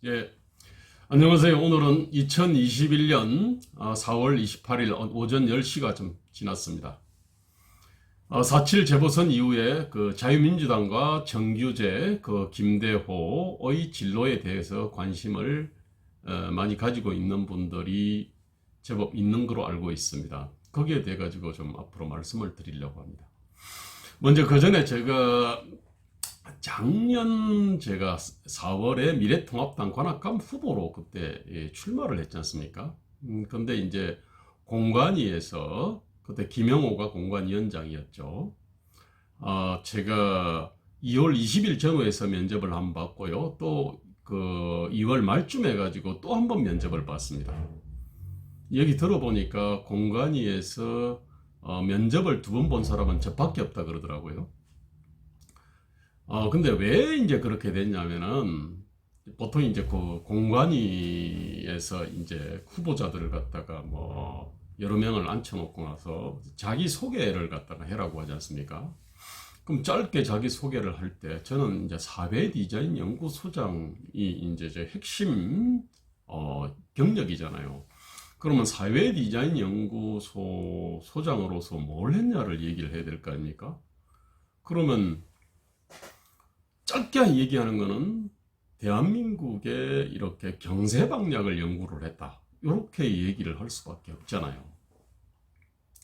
예, 안녕하세요. 오늘은 2021년 4월 28일 오전 10시가 좀 지났습니다. 4.7 재보선 이후에 그 자유민주당과 정규재, 그 김대호의 진로에 대해서 관심을 많이 가지고 있는 분들이 제법 있는 거로 알고 있습니다. 거기에 대해 가지고 좀 앞으로 말씀을 드리려고 합니다. 먼저 그 전에 작년 제가 4월에 미래통합당 관악감 후보로 그때 출마를 했지 않습니까? 근데 이제 공관위에서 그때 김영호가 공관위원장이었죠. 제가 2월 20일 전후에서 면접을 한 번 받고요. 또 그 2월 말쯤 해가지고 또 한 번 면접을 받습니다. 여기 들어보니까 공관위에서 면접을 두 번 본 사람은 저밖에 없다 그러더라고요. 근데 왜 이제 그렇게 됐냐면은, 보통 이제 그 공관위에서 이제 후보자들을 갖다가 뭐 여러 명을 앉혀놓고 나서 자기 소개를 갖다가 해라고 하지 않습니까? 그럼 짧게 자기 소개를 할 때 저는 이제 사회 디자인 연구소장이 이제 제 핵심 경력이잖아요. 그러면 사회 디자인 연구소 소장으로서 뭘 했냐를 얘기를 해야 될 거 아닙니까? 그러면 짧게 얘기하는 거는 대한민국에 이렇게 경제방략을 연구를 했다, 이렇게 얘기를 할 수밖에 없잖아요.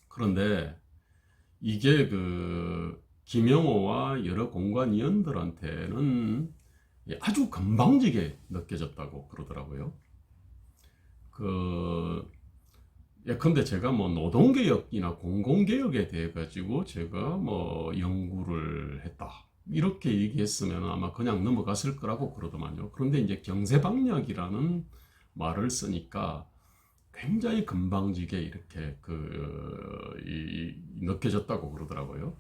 그런데 이게 그 김영호와 여러 공관위원들한테는 아주 건방지게 느껴졌다고 그러더라고요. 그 예컨대 제가 뭐 노동개혁이나 공공개혁에 대해 가지고 제가 뭐 연구를 했다, 이렇게 얘기했으면 아마 그냥 넘어갔을 거라고 그러더만요. 그런데 이제 경제방략이라는 말을 쓰니까 굉장히 건방지게 이렇게 느껴졌다고 그러더라고요.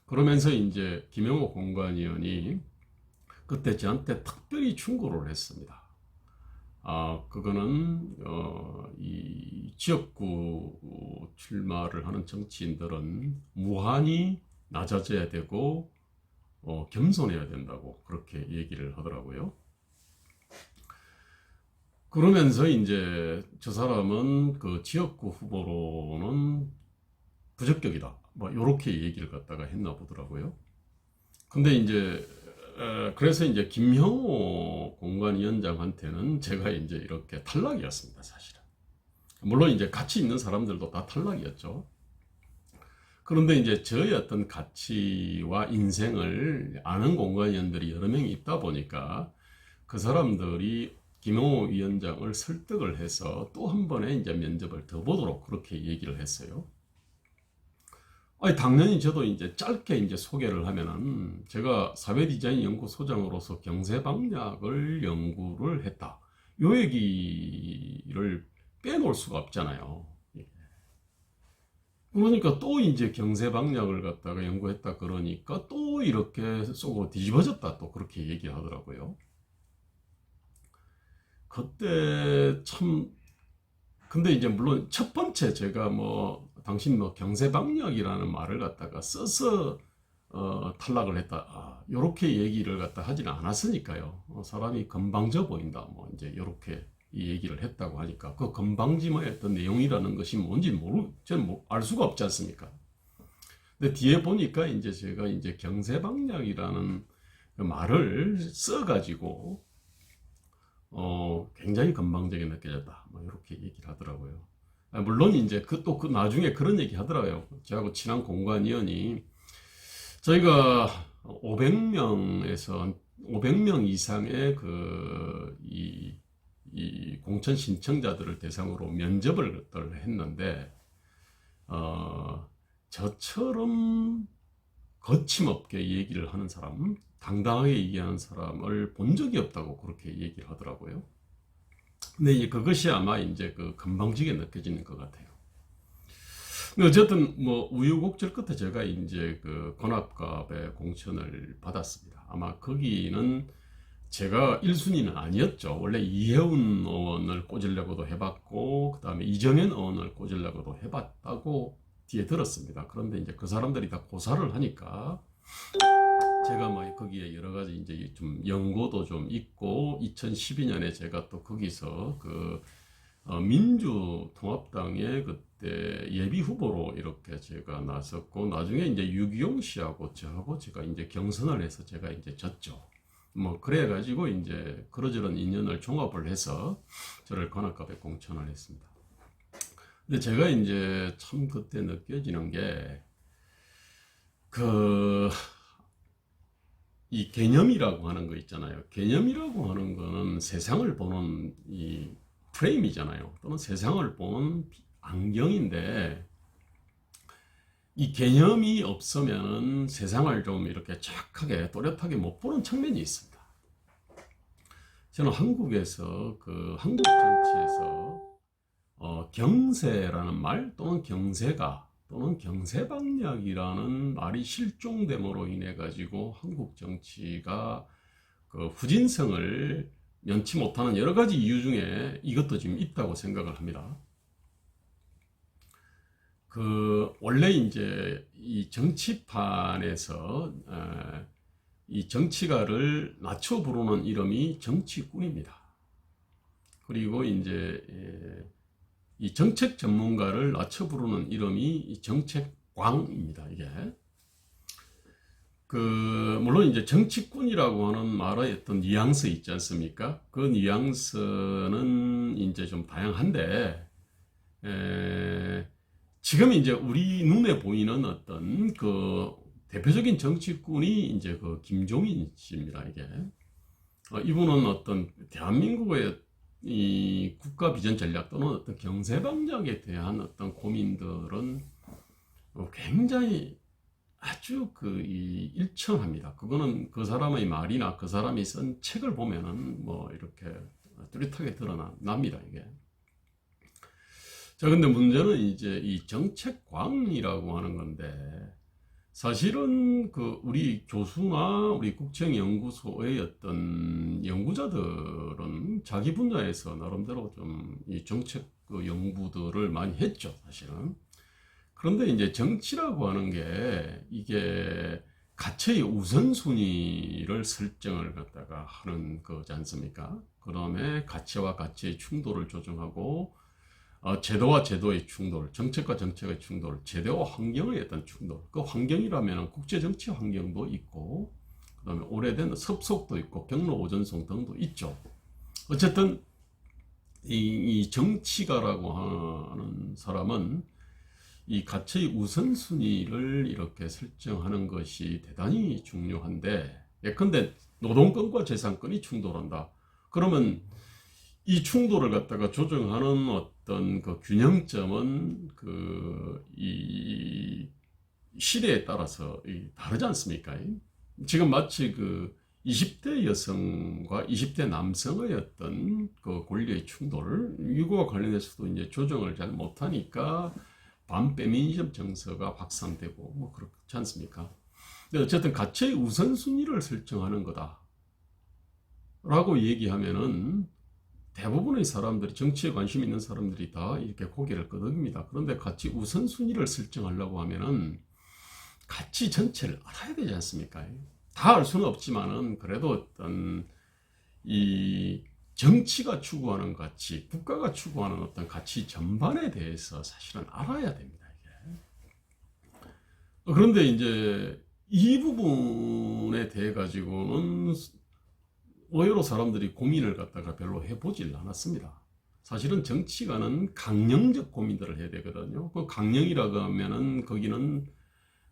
그러면서 이제 김영호 공관위원이 그때 저한테 특별히 충고를 했습니다. 그거는 이 지역구 출마를 하는 정치인들은 무한히 낮아져야 되고 겸손해야 된다고 그렇게 얘기를 하더라고요. 그러면서 이제 저 사람은 그 지역구 후보로는 부적격이다, 뭐 이렇게 얘기를 갖다가 했나 보더라고요. 근데 이제 그래서 이제 김형호 공관위원장한테는 제가 이제 이렇게 탈락이었습니다, 사실은. 물론 이제 같이 있는 사람들도 다 탈락이었죠. 그런데 이제 저의 어떤 가치와 인생을 아는 공관위원들이 여러 명이 있다 보니까 그 사람들이 김용호 위원장을 설득을 해서 또 한 번의 이제 면접을 더 보도록 그렇게 얘기를 했어요. 아니, 당연히 저도 이제 짧게 이제 소개를 하면은 제가 사회디자인 연구소장으로서 경제방략을 연구를 했다, 요 얘기를 빼놓을 수가 없잖아요. 그러니까 또 이제 경제방략을 갖다가 연구했다 그러니까 또 이렇게 쏘고 뒤집어졌다, 또 그렇게 얘기하더라고요. 그때 참, 근데 이제 물론 첫 번째 제가 뭐 당신 뭐 경제방략이라는 말을 갖다가 써서 탈락을 했다, 요렇게 얘기를 갖다 하지는 않았으니까요. 사람이 건방져 보인다, 뭐 이제 요렇게 이 얘기를 했다고 하니까 그 건방짐의 어떤 내용이라는 것이 뭔지 저는 뭐 알 수가 없지 않습니까? 근데 뒤에 보니까 이제 제가 이제 경제방략이라는 그 말을 써가지고 굉장히 건방지게 느껴졌다, 뭐 이렇게 얘기를 하더라고요. 물론 이제 그 나중에 그런 얘기 하더라고요. 저하고 친한 공관위원이 저희가 500명 이상의 이 공천 신청자들을 대상으로 면접을 했는데 저처럼 거침없게 얘기를 하는 사람, 당당하게 얘기하는 사람을 본 적이 없다고 그렇게 얘기를 하더라고요. 근데 이제 그것이 아마 이제 그 건방지게 느껴지는 것 같아요. 어쨌든 뭐 우유곡절 끝에 제가 이제 그 관악갑의 공천을 받았습니다. 아마 거기는 제가 1순위는 아니었죠. 원래 이혜훈 의원을 꽂으려고도 해봤고, 그 다음에 이정현 의원을 꽂으려고도 해봤다고 뒤에 들었습니다. 그런데 이제 그 사람들이 다 고사를 하니까 제가 뭐 거기에 여러 가지 이제 좀 연고도 좀 있고 2012년에 제가 또 거기서 그 민주통합당의 그때 예비 후보로 이렇게 제가 나섰고 나중에 이제 유기용 씨하고 저하고 제가 이제 경선을 해서 제가 이제 졌죠. 뭐 그래 가지고 이제 그러저런 인연을 종합을 해서 저를 관악갑에 공천을 했습니다. 근데 제가 이제 참 그때 느껴지는 게 그 이 개념이라고 하는 거 있잖아요. 개념이라고 하는 거는 세상을 보는 이 프레임이잖아요. 또는 세상을 보는 안경인데 이 개념이 없으면 세상을 좀 이렇게 착하게 또렷하게 못 보는 측면이 있습니다. 저는 한국에서 그 한국 정치에서 경세라는 말 또는 경세가 또는 경세방략이라는 말이 실종됨으로 인해 가지고 한국 정치가 그 후진성을 면치 못하는 여러 가지 이유 중에 이것도 지금 있다고 생각을 합니다. 그 원래 이제 이 정치판에서 이 정치가를 낮춰 부르는 이름이 정치꾼입니다. 그리고 이제 이 정책 전문가를 낮춰 부르는 이름이 정책광입니다. 이게 그 물론 이제 정치꾼이라고 하는 말의 어떤 뉘앙스 있지 않습니까? 그 뉘앙스는 이제 좀 다양한데 지금 이제 우리 눈에 보이는 어떤 그 대표적인 정치꾼이 이제 그 김종인 씨입니다. 이게 이분은 어떤 대한민국의 이 국가 비전 전략 또는 어떤 경제 방향에 대한 어떤 고민들은 굉장히 아주 그 일천합니다. 그거는 그 사람의 말이나 그 사람이 쓴 책을 보면은 뭐 이렇게 뚜렷하게 드러납니다. 이게. 자, 근데 문제는 이제 이 정책광이라고 하는 건데 사실은 그 우리 교수나 우리 국정연구소의 어떤 연구자들은 자기 분야에서 나름대로 좀 이 정책 그 연구들을 많이 했죠, 사실은. 그런데 이제 정치라고 하는 게 이게 가치의 우선순위를 설정을 갖다가 하는 거지 않습니까? 그 다음에 가치와 가치의 충돌을 조정하고 제도와 제도의 충돌, 정책과 정책의 충돌, 제도와 환경의 어떤 충돌. 그 환경이라면 국제 정치 환경도 있고, 그다음에 오래된 섭속도 있고, 경로 오전송 등도 있죠. 어쨌든 이 정치가라고 하는 사람은 이 가치의 우선순위를 이렇게 설정하는 것이 대단히 중요한데, 예컨대 노동권과 재산권이 충돌한다. 그러면 이 충돌을 갖다가 조정하는 어떤 그 균형점은 이 시대에 따라서 다르지 않습니까? 지금 마치 그 20대 여성과 20대 남성의 어떤 그 권리의 충돌, 이거와 관련해서도 이제 조정을 잘 못하니까 반페미니즘 정서가 확산되고 뭐 그렇지 않습니까? 근데 어쨌든 가치의 우선순위를 설정하는 거다. 라고 얘기하면은 대부분의 사람들이 정치에 관심 있는 사람들이 다 이렇게 고개를 끄덕입니다. 그런데 가치 우선순위를 설정하려고 하면은 가치 전체를 알아야 되지 않습니까? 다 알 수는 없지만은 그래도 어떤 이 정치가 추구하는 가치, 국가가 추구하는 어떤 가치 전반에 대해서 사실은 알아야 됩니다. 이게. 그런데 이제 이 부분에 대해 가지고는 의외로 사람들이 고민을 갖다가 별로 해보질 않았습니다. 사실은 정치가는 강령적 고민들을 해야 되거든요. 그 강령이라고 하면은 거기는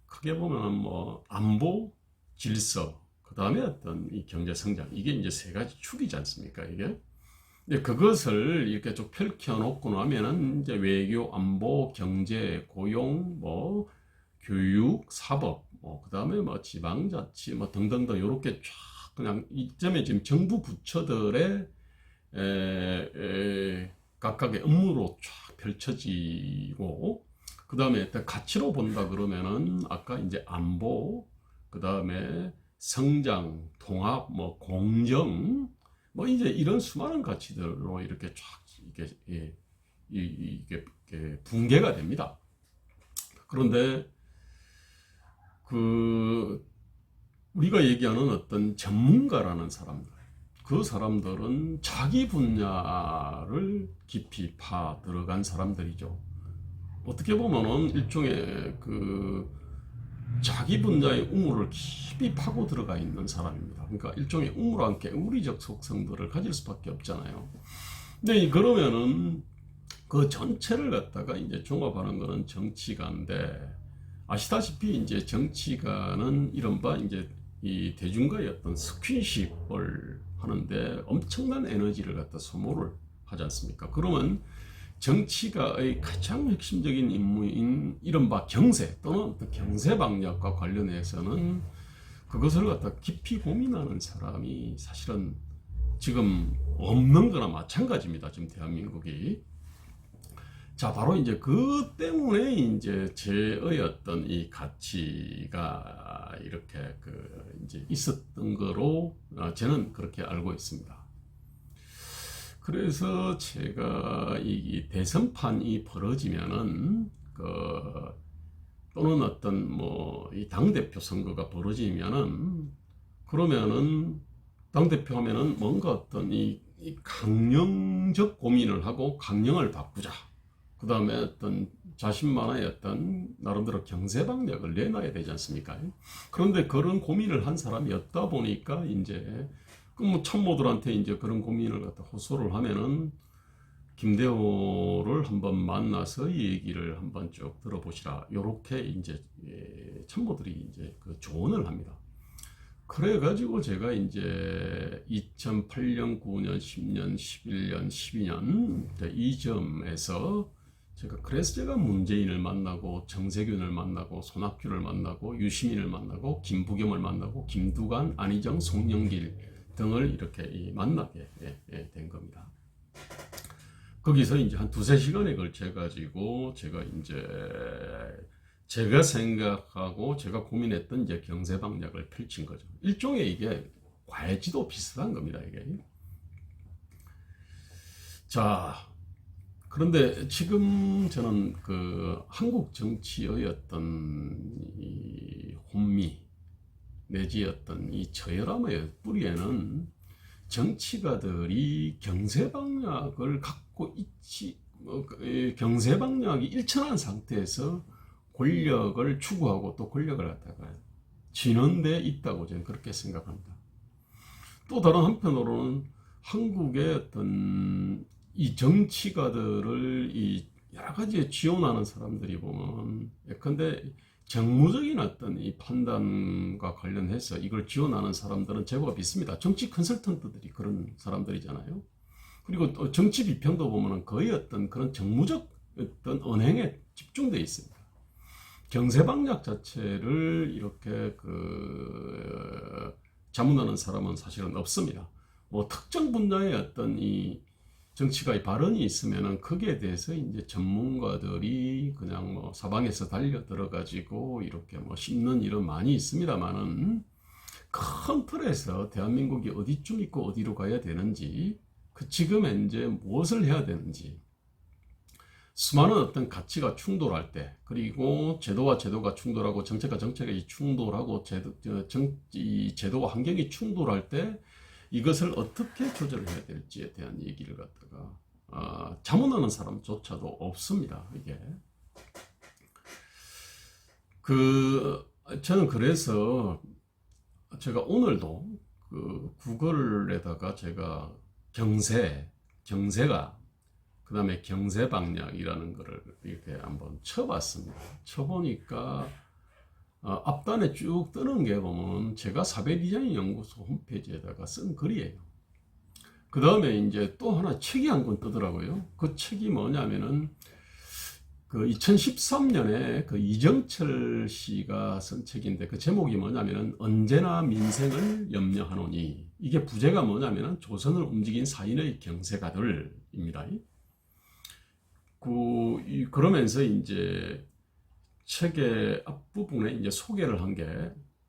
크게 보면 뭐 안보, 질서, 그 다음에 어떤 이 경제 성장, 이게 이제 세 가지 축이지 않습니까? 이게. 근데 그것을 이렇게 쭉 펼쳐놓고 나면은 이제 외교, 안보, 경제, 고용, 뭐 교육, 사법, 뭐 그 다음에 뭐 지방자치, 뭐 등등등 이렇게 쫙 그냥 이점에 지금 정부 부처들의 각각의 업무로 쫙 펼쳐지고, 그 다음에 가치로 본다 그러면은 아까 이제 안보, 그 다음에 성장, 통합, 뭐 공정, 뭐 이제 이런 수많은 가치들로 이렇게 쫙 이게 붕괴가 됩니다. 그런데 그 우리가 얘기하는 어떤 전문가라는 사람들, 그 사람들은 자기 분야를 깊이 파 들어간 사람들이죠. 어떻게 보면은 일종의 그 자기 분야의 우물을 깊이 파고 들어가 있는 사람입니다. 그러니까 일종의 우물안 개구리적 속성들을 가질 수밖에 없잖아요. 근데 그러면은 그 전체를 갖다가 이제 종합하는 거는 정치가인데, 아시다시피 이제 정치가는 이른바 이제 이 대중과의 어떤 스킨십을 하는데 엄청난 에너지를 갖다 소모를 하지 않습니까? 그러면 정치가의 가장 핵심적인 임무인 이른바 경세 또는 경세 방역과 관련해서는 그것을 갖다 깊이 고민하는 사람이 사실은 지금 없는 거나 마찬가지입니다. 지금 대한민국이. 자, 바로 이제 그 때문에 이제 제의 어떤 이 가치가 이렇게 그 이제 있었던 거로 저는 그렇게 알고 있습니다. 그래서 제가 이 대선판이 벌어지면은 또는 어떤 뭐 이 당대표 선거가 벌어지면은 그러면은 당대표 하면은 뭔가 어떤 이 강령적 고민을 하고 강령을 바꾸자. 그 다음에 어떤 자신만의 어떤 나름대로 경제방역을 내놔야 되지 않습니까? 그런데 그런 고민을 한 사람이 없다 보니까 이제 뭐 참모들한테 이제 그런 고민을 갖다 호소를 하면은 김대호를 한번 만나서 이 얘기를 한번 쭉 들어보시라. 요렇게 이제 참모들이 이제 그 조언을 합니다. 그래가지고 제가 이제 2008년, 9년, 10년, 11년, 12년 이 점에서 그래서 제가 문재인을 만나고 정세균을 만나고 손학규를 만나고 유시민을 만나고 김부겸을 만나고 김두관, 안희정, 송영길 등을 이렇게 만나게 된 겁니다. 거기서 이제 한 두세 시간에 걸쳐 가지고 제가 이제 제가 생각하고 제가 고민했던 이제 경제 방향을 펼친 거죠. 일종의 이게 과외지도 비슷한 겁니다, 이게. 자, 그런데 지금 저는 그 한국 정치의 어떤 이 혼미 내지 어떤 이 저열함의 뿌리에는 정치가들이 경제 방향을 갖고 있지, 경제 방향이 일천한 상태에서 권력을 추구하고 또 권력을 갖다가 쥐는 데 있다고 저는 그렇게 생각합니다. 또 다른 한편으로는 한국의 어떤 이 정치가들을 이 여러 가지에 지원하는 사람들이 보면 예컨대 정무적인 어떤 이 판단과 관련해서 이걸 지원하는 사람들은 제법 있습니다. 정치 컨설턴트들이 그런 사람들이잖아요. 그리고 또 정치 비평도 보면 거의 어떤 그런 정무적 어떤 언행에 집중되어 있습니다. 경제방역 자체를 이렇게 자문하는 사람은 사실은 없습니다. 뭐 특정 분야의 어떤 이 정치가의 발언이 있으면은 거기에 대해서 이제 전문가들이 그냥 뭐 사방에서 달려 들어가지고 이렇게 뭐 씹는 일은 많이 있습니다만은 큰 틀에서 대한민국이 어디쯤 있고 어디로 가야 되는지 그 지금 현재 무엇을 해야 되는지 수많은 어떤 가치가 충돌할 때 그리고 제도와 제도가 충돌하고 정책과 정책이 충돌하고 제도와 환경이 충돌할 때 이것을 어떻게 조절을 해야 될지에 대한 얘기를 갖다가 자문하는 사람조차도 없습니다. 이게 저는 그래서 제가 오늘도 구글에다가 제가 경제가 그 다음에 경제방향이라는 거를 이렇게 한번 쳐봤습니다. 쳐보니까 앞단에 쭉 뜨는 게 보면 제가 사배디자인 연구소 홈페이지에다가 쓴 글이에요. 그 다음에 이제 또 하나 책이 한 권 뜨더라고요. 그 책이 뭐냐면은 그 2013년에 그 이정철 씨가 쓴 책인데 그 제목이 뭐냐면은 언제나 민생을 염려하노니 이게 부제가 뭐냐면은 조선을 움직인 사인의 경제가들입니다. 그러면서 이제 책의 앞부분에 이제 소개를 한 게,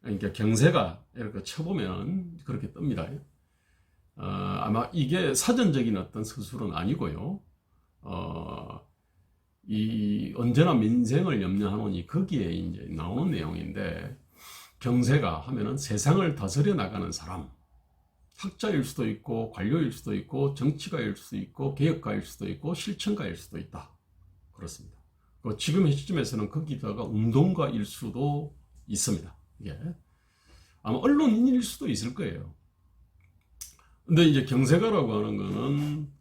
그러니까 경제가 이렇게 쳐보면 그렇게 뜹니다. 아마 이게 사전적인 어떤 서술은 아니고요. 이 언제나 민생을 염려하노니 거기에 이제 나오는 내용인데, 경세가 하면은 세상을 다스려 나가는 사람, 학자일 수도 있고 관료일 수도 있고 정치가일 수도 있고 개혁가일 수도 있고 실천가일 수도 있다. 그렇습니다. 지금의 시점에서는 거기다가 운동가일 수도 있습니다. 이게 아마 언론인일 수도 있을 거예요. 근데 이제 경세가라고 하는 거는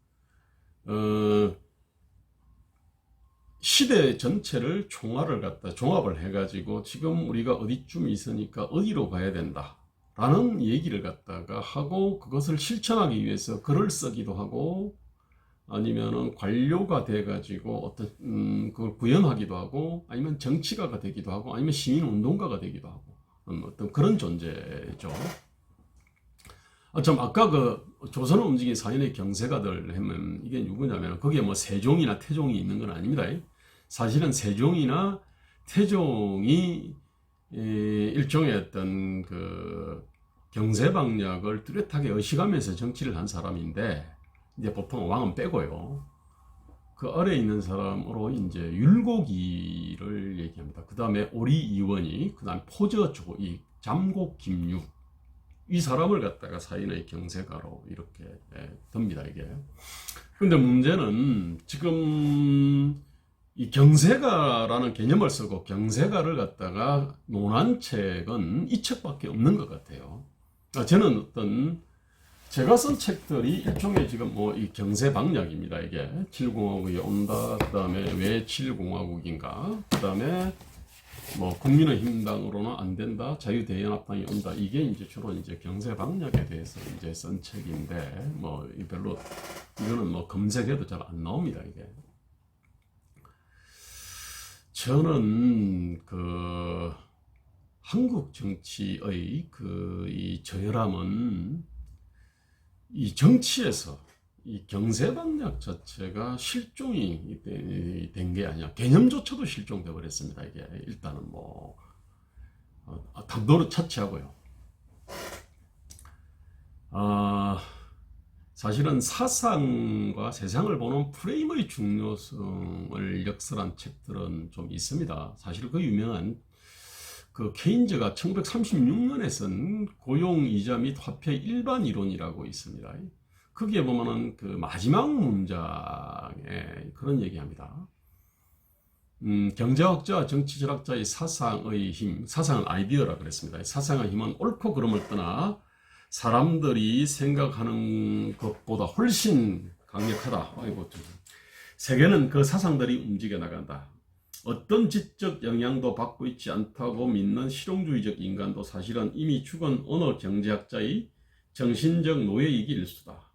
시대 전체를 종합을 해가지고 지금 우리가 어디쯤 있으니까 어디로 가야 된다 라는 얘기를 갖다가 하고, 그것을 실천하기 위해서 글을 쓰기도 하고 아니면은 관료가 돼가지고 어떤 그걸 구현하기도 하고, 아니면 정치가가 되기도 하고, 아니면 시민운동가가 되기도 하고, 어떤 그런 존재죠. 참 아까 그 조선을 움직인 사연의 경세가들 하면 이게 누구냐면 거기에 뭐 세종이나 태종이 있는 건 아닙니다. 사실은 세종이나 태종이 일종의 어떤 그 경세방략을 뚜렷하게 의식하면서 정치를 한 사람인데, 이제 보통 왕은 빼고요. 그 아래에 있는 사람으로 이제 율곡이를 얘기합니다. 그 다음에 오리이원이, 그 다음에 포저조이, 잠곡김육, 이 사람을 갖다가 사인의 경세가로 이렇게 듭니다, 이게. 근데 문제는 지금 이 경세가라는 개념을 쓰고 경세가를 갖다가 논한 책은 이 책밖에 없는 것 같아요. 저는 어떤 제가 쓴 책들이 일종의 지금 뭐 이 경세방략입니다. 이게 7공화국이 온다, 그 다음에 왜 7공화국인가, 그 다음에 뭐 국민의힘당으로는 안 된다, 자유대연합당이 온다. 이게 이제 주로 이제 경세방략에 대해서 이제 쓴 책인데, 뭐 별로 이거는 뭐 검색해도 잘 안 나옵니다, 이게. 저는 그 한국 정치의 그 이 저열함은 이 정치에서 이 경세방략 자체가 실종이 된 게 아니야. 개념조차도 실종돼 버렸습니다. 이게 일단은 뭐 담도로 차치하고요. 사실은 사상과 세상을 보는 프레임의 중요성을 역설한 책들은 좀 있습니다. 사실 그 유명한 그 케인즈가 1936년에 쓴 고용이자 및 화폐 일반 이론이라고 있습니다. 거기에 보면은 그 마지막 문장에 그런 얘기합니다. 경제학자, 정치철학자의 사상의 힘, 사상은 아이디어라 그랬습니다. 사상의 힘은 옳고 그름을 떠나 사람들이 생각하는 것보다 훨씬 강력하다. 아이고, 세계는 그 사상들이 움직여 나간다. 어떤 지적 영향도 받고 있지 않다고 믿는 실용주의적 인간도 사실은 이미 죽은 어느 경제학자의 정신적 노예이기 일수다.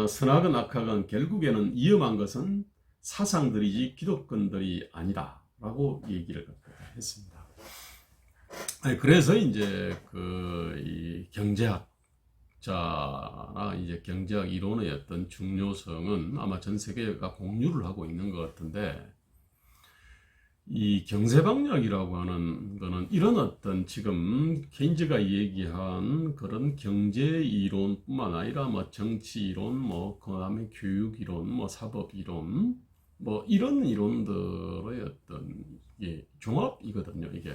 선악은 악학은 결국에는 위험한 것은 사상들이지 기득권들이 아니다 라고 얘기를 했습니다. 그래서 이제 이 경제학자나 이제 경제학 이론의 어떤 중요성은 아마 전 세계가 공유를 하고 있는 것 같은데, 이 경세방략이라고 하는 거는 이런 어떤 지금 케인즈가 얘기한 그런 경제 이론뿐만 아니라 뭐 정치 이론, 뭐 그다음에 교육 이론, 뭐 사법 이론, 뭐 이런 이론들의 어떤 종합이거든요, 이게.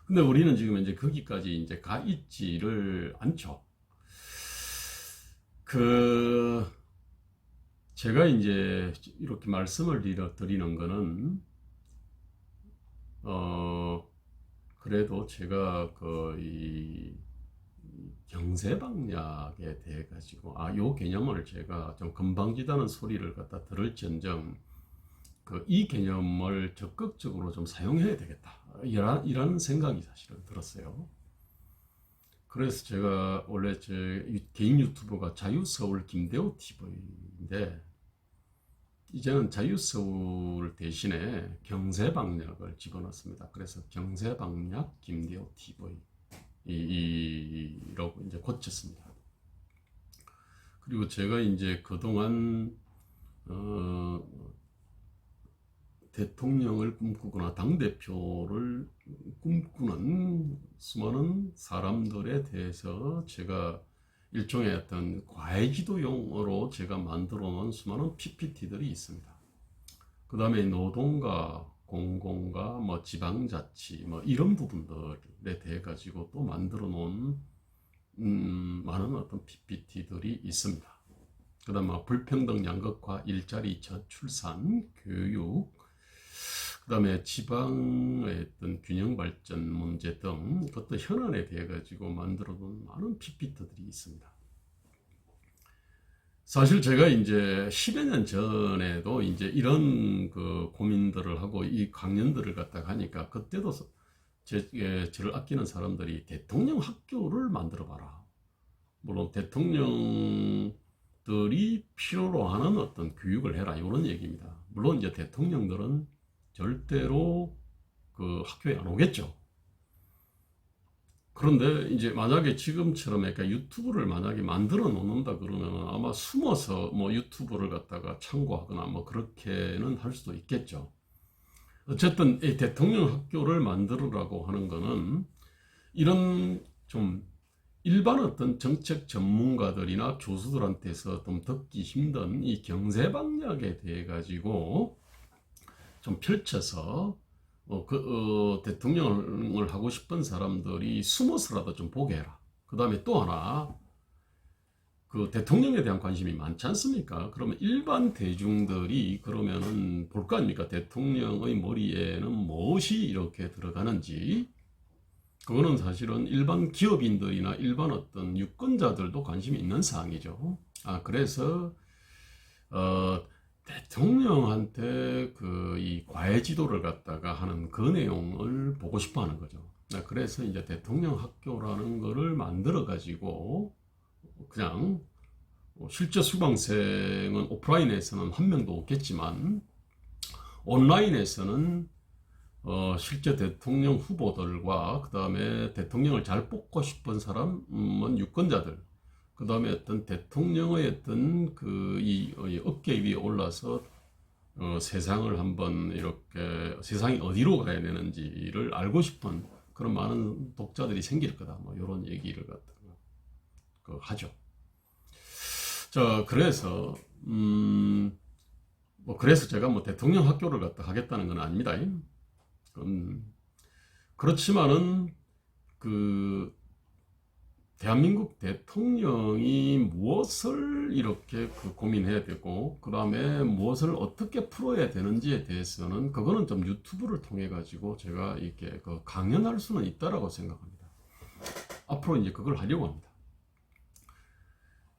근데 우리는 지금 이제 거기까지 이제 가 있지를 않죠. 제가 이제 이렇게 말씀을 드리는 거는, 그래도 제가 이 경세방략에 대해 가지고, 요 개념을 제가 좀 건방지다는 소리를 갖다 들을지언정, 이 개념을 적극적으로 좀 사용해야 되겠다. 이라는 생각이 사실은 들었어요. 그래서 제가 원래 제 개인 유튜버가 자유서울 김대호 TV인데, 이제는 자유서울 대신에 경세방략을 집어넣습니다. 그래서 경세방략 김대호 TV 이라고 이제 고쳤습니다. 그리고 제가 이제 그동안 대통령을 꿈꾸거나 당대표를 꿈꾸는 수많은 사람들에 대해서 제가 일종의 어떤 과외지도용으로 제가 만들어 놓은 수많은 PPT들이 있습니다. 그 다음에 노동과 공공과 뭐 지방자치 뭐 이런 부분들에 대해 가지고 또 만들어 놓은 많은 어떤 PPT들이 있습니다. 그다음 뭐 불평등 양극화, 일자리 저출산, 교육, 그다음에 지방의 어떤 균형 발전 문제 등 어떤 현안에 대해 가지고 만들어 놓은 많은 PPT들이 있습니다. 사실 제가 이제 10여 년 전에도 이제 이런 그 고민들을 하고 이 강연들을 갖다가 하니까 그때도 저를 아끼는 사람들이 대통령 학교를 만들어 봐라. 물론 대통령들이 필요로 하는 어떤 교육을 해라. 이런 얘기입니다. 물론 이제 대통령들은 절대로 그 학교에 안 오겠죠. 그런데 이제 만약에 지금처럼 그러니까 유튜브를 만약에 만들어 놓는다 그러면 아마 숨어서 뭐 유튜브를 갖다가 참고하거나 뭐 그렇게는 할 수도 있겠죠. 어쨌든 이 대통령 학교를 만들으라고 하는 거는 이런 좀 일반 어떤 정책 전문가들이나 교수들한테서 좀 듣기 힘든 이 경제 방향에 대해 가지고 좀 펼쳐서 대통령을 하고 싶은 사람들이 숨어서라도 좀 보게 해라. 그 다음에 또 하나, 그 대통령에 대한 관심이 많지 않습니까? 그러면 일반 대중들이 그러면은 볼 거 아닙니까? 대통령의 머리에는 무엇이 이렇게 들어가는지. 그거는 사실은 일반 기업인들이나 일반 어떤 유권자들도 관심이 있는 사항이죠. 그래서, 대통령한테 그 이 과외 지도를 갖다가 하는 그 내용을 보고 싶어 하는 거죠. 그래서 이제 대통령 학교라는 거를 만들어 가지고 그냥 실제 수강생은 오프라인에서는 한 명도 없겠지만 온라인에서는 실제 대통령 후보들과 그 다음에 대통령을 잘 뽑고 싶은 사람은 유권자들, 그 다음에 어떤 대통령의 어떤 이 어깨 위에 올라서 세상을 한번 이렇게 세상이 어디로 가야 되는지를 알고 싶은 그런 많은 독자들이 생길 거다. 뭐 이런 얘기를 갖다가 하죠. 자, 그래서 그래서 제가 뭐 대통령 학교를 갖다 하겠다는 건 아닙니다. 그렇지만은 그 대한민국 대통령이 무엇을 이렇게 고민해야 되고 그 다음에 무엇을 어떻게 풀어야 되는지에 대해서는 그거는 좀 유튜브를 통해 가지고 제가 이렇게 강연할 수는 있다라고 생각합니다. 앞으로 이제 그걸 하려고 합니다.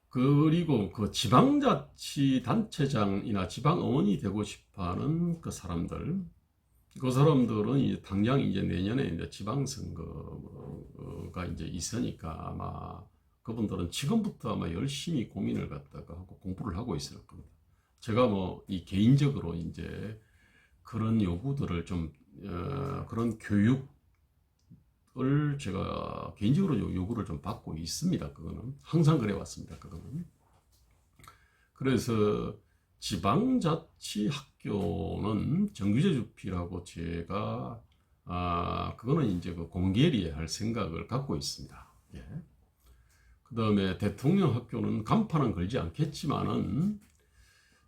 그리고 그 지방자치단체장이나 지방의원이 되고 싶어하는 그 사람들은 이제 당장 이제 내년에 이제 지방선거가 이제 있으니까 아마 그분들은 지금부터 아마 열심히 고민을 갖다가 하고 공부를 하고 있을 겁니다. 제가 뭐 이 개인적으로 이제 그런 요구들을 좀 그런 교육을 제가 개인적으로 요구를 좀 받고 있습니다. 그거는 항상 그래 왔습니다. 그거는 그래서. 지방자치 학교는 정규제주피라고 제가 그거는 이제 그 공개리에 할 생각을 갖고 있습니다. 예. 그 다음에 대통령 학교는 간판은 걸지 않겠지만은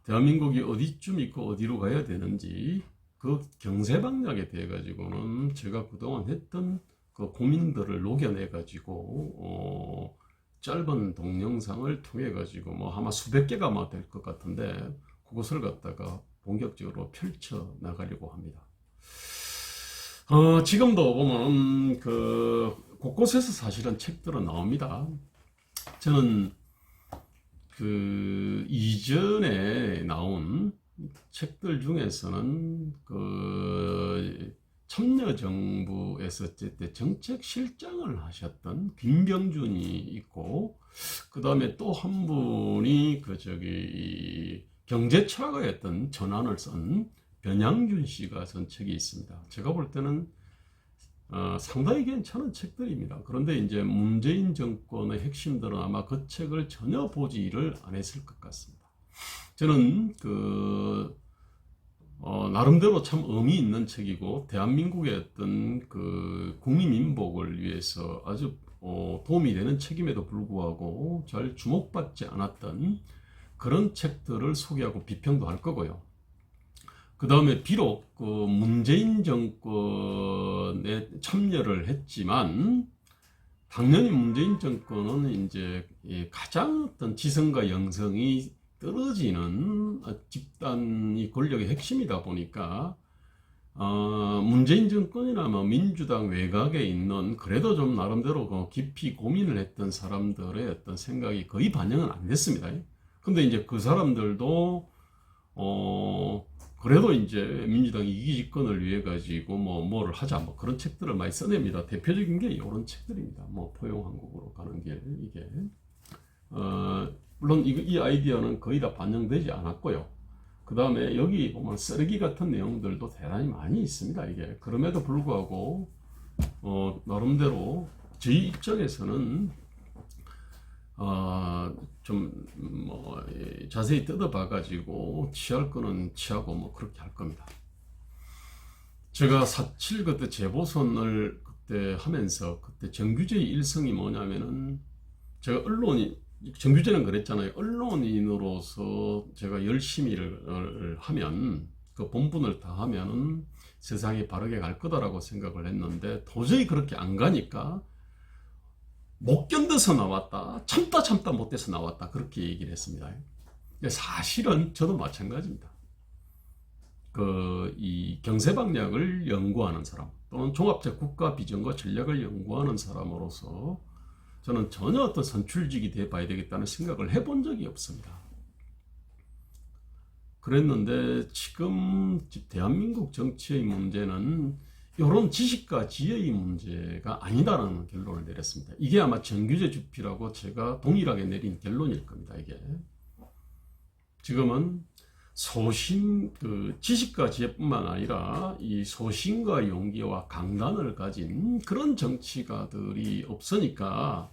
대한민국이 어디쯤 있고 어디로 가야 되는지 그 경제 방향에 대해 가지고는 제가 그동안 했던 그 고민들을 녹여내 가지고 짧은 동영상을 통해 가지고 뭐 아마 수백 개가 아마 될 것 같은데 그것을 갖다가 본격적으로 펼쳐 나가려고 합니다. 지금도 보면 그 곳곳에서 사실은 책들은 나옵니다. 저는 그 이전에 나온 책들 중에서는 그 참여정부에서 때 정책실장을 하셨던 김병준이 있고 그 다음에 또 한 분이 경제철학의 어떤 전환을 쓴 변양준 씨가 쓴 책이 있습니다. 제가 볼 때는 상당히 괜찮은 책들입니다. 그런데 이제 문재인 정권의 핵심들은 아마 그 책을 전혀 보지를 안 했을 것 같습니다. 저는 나름대로 참 의미 있는 책이고 대한민국의 어떤 그 국민민복을 위해서 아주 도움이 되는 책임에도 불구하고 잘 주목받지 않았던 그런 책들을 소개하고 비평도 할 거고요. 그 다음에 비록 그 문재인 정권에 참여를 했지만 당연히 문재인 정권은 이제 가장 어떤 지성과 영성이 떨어지는 집단이 권력의 핵심이다 보니까 문재인 정권이나 뭐 민주당 외곽에 있는 그래도 좀 나름대로 깊이 고민을 했던 사람들의 어떤 생각이 거의 반영은 안 됐습니다. 근데 이제 그 사람들도 그래도 이제 민주당이 이기 집권을 위해 가지고 뭐를 하자 뭐 그런 책들을 많이 써냅니다. 대표적인 게 이런 책들입니다. 뭐 포용한국으로 가는 길 이게 물론 이 아이디어는 거의 다 반영되지 않았고요. 그 다음에 여기 보면 쓰레기 같은 내용들도 대단히 많이 있습니다. 이게 그럼에도 불구하고 나름대로 저희 입장에서는 좀 뭐 자세히 뜯어봐 가지고 취할 거는 취하고 뭐 그렇게 할 겁니다. 제가 4.7 그때 재보선을 그때 하면서 그때 정규제의 일성이 뭐냐면은 제가 정규제는 그랬잖아요. 언론인으로서 제가 열심히를 하면 그 본분을 다하면은 세상이 바르게 갈 거다라고 생각을 했는데 도저히 그렇게 안 가니까 못 견뎌서 나왔다. 참다 못해서 나왔다. 그렇게 얘기를 했습니다. 사실은 저도 마찬가지입니다. 이 경제방향을 연구하는 사람 또는 종합적 국가 비전과 전략을 연구하는 사람으로서 저는 전혀 어떤 선출직이 돼 봐야 되겠다는 생각을 해본 적이 없습니다. 그랬는데 지금 대한민국 정치의 문제는 이런 지식과 지혜의 문제가 아니다라는 결론을 내렸습니다. 이게 아마 정규제 주필하고 제가 동일하게 내린 결론일 겁니다. 이게 지금은 지식과 지혜뿐만 아니라 이 소신과 용기와 강단을 가진 그런 정치가들이 없으니까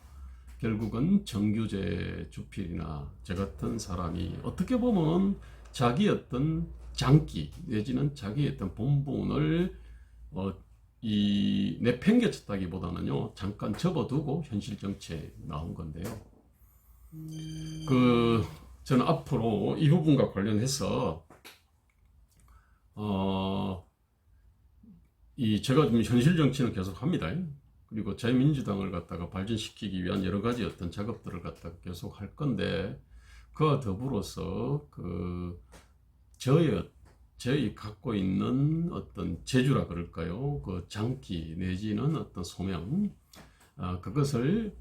결국은 정규제 주필이나 저 같은 사람이 어떻게 보면 자기 어떤 장기 내지는 자기 어떤 본분을 내팽개쳤다기보다는요 잠깐 접어두고 현실 정치에 나온 건데요. 저는 앞으로 이 부분과 관련해서 제가 좀 현실 정치는 계속 합니다. 그리고 자유민주당을 갖다가 발전시키기 위한 여러 가지 어떤 작업들을 갖다가 계속 할 건데 그와 더불어서 저희 갖고 있는 어떤 재주라 그럴까요? 그 장기 내지는 어떤 소명, 그것을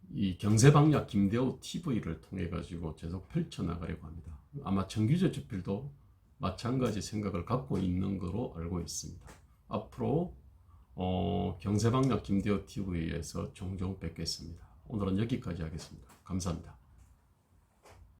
이 경제방약 김대호 TV를 통해 가지고 계속 펼쳐나가려고 합니다. 아마 정규제 주필도 마찬가지 생각을 갖고 있는 거로 알고 있습니다. 앞으로 경제방약 김대호 TV에서 종종 뵙겠습니다. 오늘은 여기까지 하겠습니다. 감사합니다.